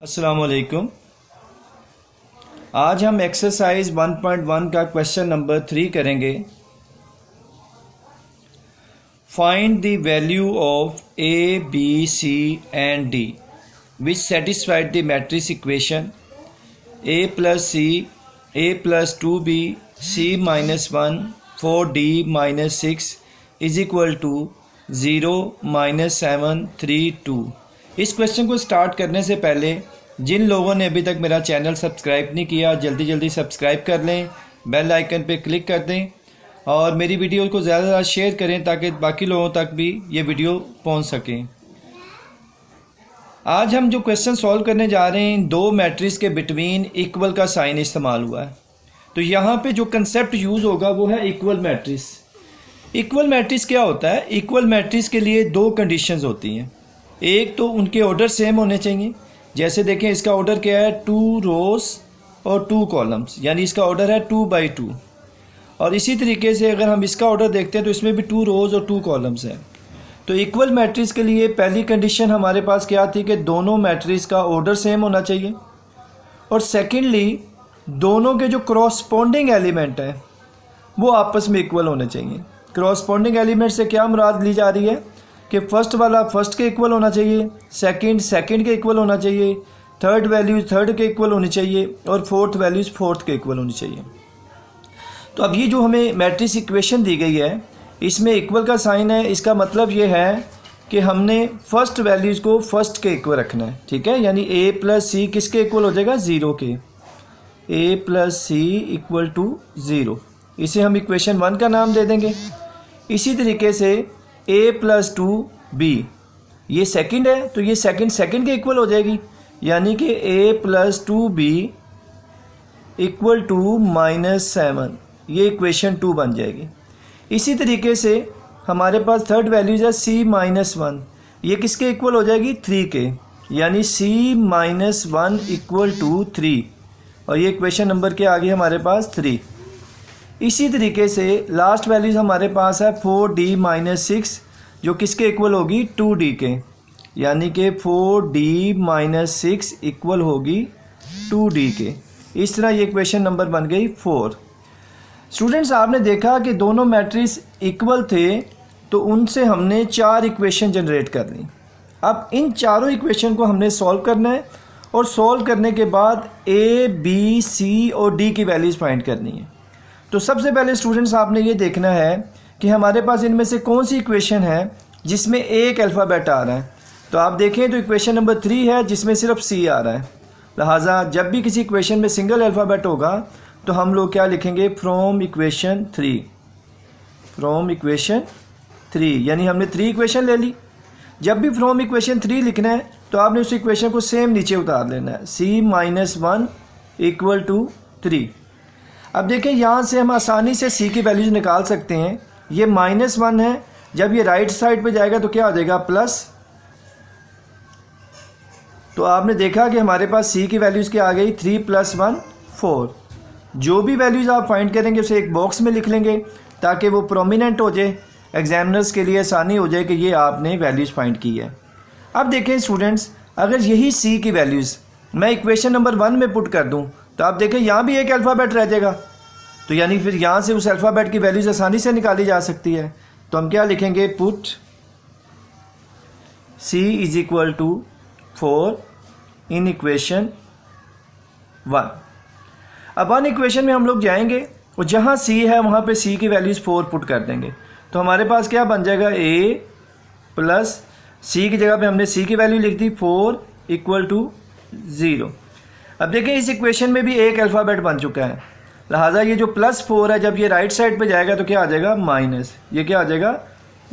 अस्सलाम वालेकुम। आज हम एक्सरसाइज 1.1 का क्वेश्चन नंबर 3 करेंगे। Find the value of A B C and D which satisfied the matrix equation A plus 2b C minus 1 4d minus 6 is equal to 0 minus 7 3 2। इस question को start करने से पहले जिन लोगों ने अभी तक मेरा चैनल सब्सक्राइब नहीं किया जल्दी सब्सक्राइब कर लें, बेल आइकन पे क्लिक कर दें और मेरी वीडियो को ज़्यादा से ज़्यादा शेयर करें ताकि बाकी लोगों तक भी ये वीडियो पहुंच सके। आज हम जो क्वेश्चन सॉल्व करने जा रहे हैं, दो मैट्रिक्स के बिटवीन इक्वल का साइन इस्तेमाल हुआ है। तो यहाँ पे जो कंसेप्ट यूज़ होगा वो है इक्वल मैट्रिक्स। इक्वल मैट्रिक्स क्या होता है? इक्वल मैट्रिक्स के लिए दो कंडीशंस होती हैं। एक तो उनके ऑर्डर सेम होने चाहिए। जैसे देखें, इसका ऑर्डर क्या है? 2 रोज और 2 कॉलम्स, यानी इसका ऑर्डर है 2 बाई 2। और इसी तरीके से अगर हम इसका ऑर्डर देखते हैं तो इसमें भी 2 रोज और 2 कॉलम्स हैं। तो इक्वल मैट्रिक्स के लिए पहली कंडीशन हमारे पास क्या थी कि दोनों मैट्रिक्स का ऑर्डर सेम होना चाहिए, और सेकेंडली दोनों के जो क्रॉसपोंडिंग एलिमेंट हैं वो आपस में इक्वल होने चाहिए। क्रॉसपोंडिंग एलिमेंट से क्या मुराद ली जा रही है कि फर्स्ट वाला फर्स्ट के इक्वल होना चाहिए, सेकंड के इक्वल होना चाहिए, थर्ड वैल्यूज थर्ड के इक्वल होनी चाहिए और फोर्थ वैल्यूज फोर्थ के इक्वल होनी चाहिए। तो अब ये जो हमें मैट्रिक्स इक्वेशन दी गई है इसमें इक्वल का साइन है। इसका मतलब ये है कि हमने फर्स्ट वैल्यूज़ को फर्स्ट के इक्वल रखना है, ठीक है। यानी a प्लस सी किसके इक्वल हो जाएगा? 0 के। a plus C equal to 0, इसे हम इक्वेशन 1 का नाम दे देंगे। इसी तरीके से a प्लस 2b, ये सेकंड है तो ये सेकंड के इक्वल हो जाएगी, यानी कि a plus 2b equal to minus 7, ये इक्वेशन 2 बन जाएगी। इसी तरीके से हमारे पास थर्ड वैल्यूज है c माइनस 1, ये किसके इक्वल हो जाएगी? 3 के, यानी c माइनस 1 इक्वल टू 3, और ये इक्वेशन नंबर के आगे हमारे पास 3। इसी तरीके से लास्ट वैल्यूज हमारे पास है 4d माइनस 6, जो किसके इक्वल होगी? 2d के, यानी कि 4d माइनस 6 इक्वल होगी 2d के। इस तरह ये इक्वेशन नंबर बन गई 4। स्टूडेंट्स, आपने देखा कि दोनों मैट्रिक्स इक्वल थे तो उनसे हमने 4 इक्वेशन जनरेट कर ली। अब इन चारों इक्वेशन को हमने सॉल्व करना है, और सॉल्व करने के बाद a, b, c और d की वैल्यूज़ फाइंड करनी है। तो सबसे पहले स्टूडेंट्स आपने ये देखना है कि हमारे पास इनमें से कौन सी इक्वेशन है जिसमें एक अल्फ़ाबेट आ रहा है। तो आप देखें तो इक्वेशन नंबर 3 है जिसमें सिर्फ C आ रहा है। लिहाजा जब भी किसी इक्वेशन में सिंगल अल्फ़ाबेट होगा तो हम लोग क्या लिखेंगे? फ्रॉम इक्वेशन 3, फ्रॉम इक्वेशन 3, यानी हमने 3 इक्वेशन ले ली। जब भी फ्रॉम इक्वेशन 3 लिखना है तो आपने उस इक्वेशन को सेम नीचे उतार लेना है, c माइनस 1 इक्वल टू 3। अब देखें, यहाँ से हम आसानी से c की वैल्यूज निकाल सकते हैं। ये -1 है, जब ये राइट साइड पे जाएगा तो क्या हो जाएगा? प्लस। तो आपने देखा कि हमारे पास c की वैल्यूज़ क्या आ गई? 3 + 1 4। जो भी वैल्यूज़ आप फाइंड करेंगे उसे एक बॉक्स में लिख लेंगे ताकि वो प्रोमिनेंट हो जाए, एग्जामिनर्स के लिए आसानी हो जाए कि ये आपने वैल्यूज़ फाइंड की है। अब देखें स्टूडेंट्स, अगर यही c की वैल्यूज़ मैं इक्वेशन नंबर 1 में पुट कर दूं तो आप देखें यहाँ भी एक अल्फ़ाबेट रह जाएगा, तो यानी फिर यहाँ से उस अल्फ़ाबेट की वैल्यूज़ आसानी से निकाली जा सकती है। तो हम क्या लिखेंगे? Put c is equal to 4 in equation 1। अब 1 इक्वेशन में हम लोग जाएंगे और जहाँ c है वहाँ पे c की वैल्यूज़ 4 पुट कर देंगे, तो हमारे पास क्या बन जाएगा? a प्लस c की जगह पे हमने c की वैल्यू लिख दी 4 इक्वल टू 0। अब देखें इस इक्वेशन में भी एक अल्फ़ाबेट बन चुका है, लिहाजा ये जो +4 है जब ये राइट साइड पे जाएगा तो क्या आ जाएगा? माइनस। ये क्या आ जाएगा?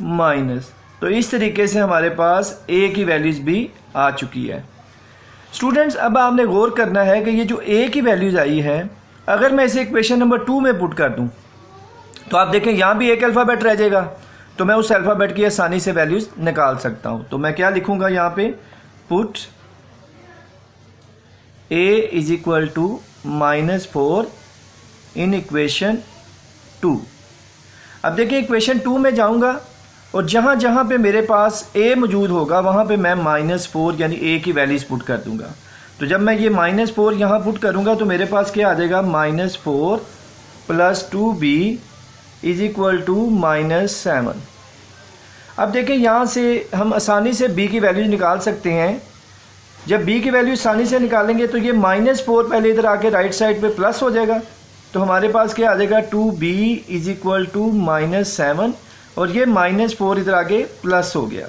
माइनस। तो इस तरीके से हमारे पास a की वैल्यूज़ भी आ चुकी है। स्टूडेंट्स, अब आपने गौर करना है कि ये जो a की वैल्यूज़ आई है, अगर मैं इसे इक्वेशन नंबर 2 में पुट कर दूं तो आप देखें यहाँ भी एक अल्फ़ाबेट रह जाएगा, तो मैं उस अल्फ़ाबेट की आसानी से वैल्यूज़ निकाल सकता हूँ। तो मैं क्या लिखूँगा यहाँ पे? Put a is equal to -4 in equation 2। अब देखिए इक्वेशन 2 में जाऊंगा और जहाँ जहाँ पे मेरे पास a मौजूद होगा वहाँ पे मैं -4 यानी a की वैल्यूज़ पुट कर दूंगा। तो जब मैं ये -4 यहाँ पुट करूँगा तो मेरे पास क्या आ जाएगा, -4 + 2b = -7। अब देखें यहाँ से हम आसानी से b की वैल्यू निकाल सकते हैं। जब b की वैल्यू आसानी से निकालेंगे तो ये -4 पहले इधर आके राइट साइड पे प्लस हो जाएगा, तो हमारे पास क्या आ जाएगा, 2b = -7 और ये -4 इधर आगे प्लस हो गया।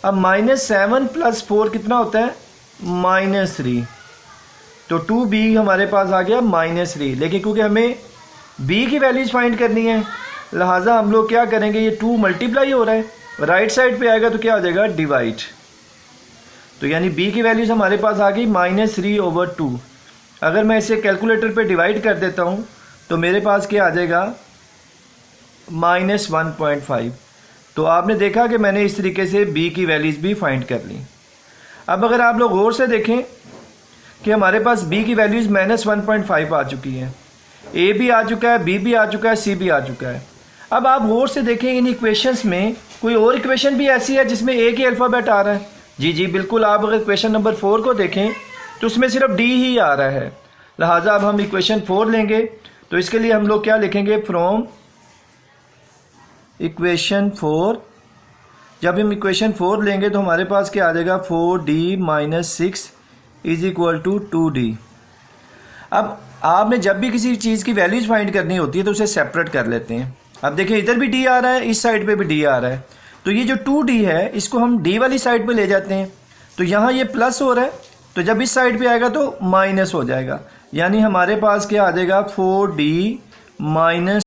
अब -7 + 4 कितना होता है, -3, तो 2b हमारे पास आ गया -3। लेकिन क्योंकि हमें b की वैल्यूज फाइंड करनी है, लिहाजा हम लोग क्या करेंगे, ये 2 मल्टीप्लाई हो रहा है, राइट साइड पे आएगा तो क्या हो जाएगा, डिवाइड। तो यानी b की वैल्यूज हमारे पास आ गई -3/2। अगर मैं इसे कैलकुलेटर पे डिवाइड कर देता हूँ तो मेरे पास क्या आ जाएगा, -1.5। तो आपने देखा कि मैंने इस तरीके से b की वैल्यूज भी फाइंड कर ली। अब अगर आप लोग गौर से देखें कि हमारे पास b की वैल्यूज -1.5 आ चुकी है, a भी आ चुका है, b भी आ चुका है, c भी आ चुका है। अब आप गौर से देखें इन इक्वेशंस में कोई और इक्वेशन भी ऐसी है जिसमें a की अल्फ़ाबेट आ रहा है। जी बिल्कुल, आप अगर इक्वेशन नंबर 4 को देखें तो उसमें सिर्फ d ही आ रहा है। लिहाजा अब हम इक्वेशन 4 लेंगे, तो इसके लिए हम लोग क्या लिखेंगे, फ्रॉम इक्वेशन 4। जब हम इक्वेशन 4 लेंगे तो हमारे पास क्या आ जाएगा, 4d - 6 = 2d। अब आपने जब भी किसी चीज़ की वैल्यूज फाइंड करनी होती है तो उसे सेपरेट कर लेते हैं। अब देखिए इधर भी d आ रहा है, इस साइड पे भी d आ रहा है, तो ये जो 2d है इसको हम d वाली साइड पे ले जाते हैं, तो यहाँ ये प्लस हो रहा है, तो जब इस साइड पे आएगा तो माइनस हो जाएगा। यानी हमारे पास क्या आ जाएगा, 4d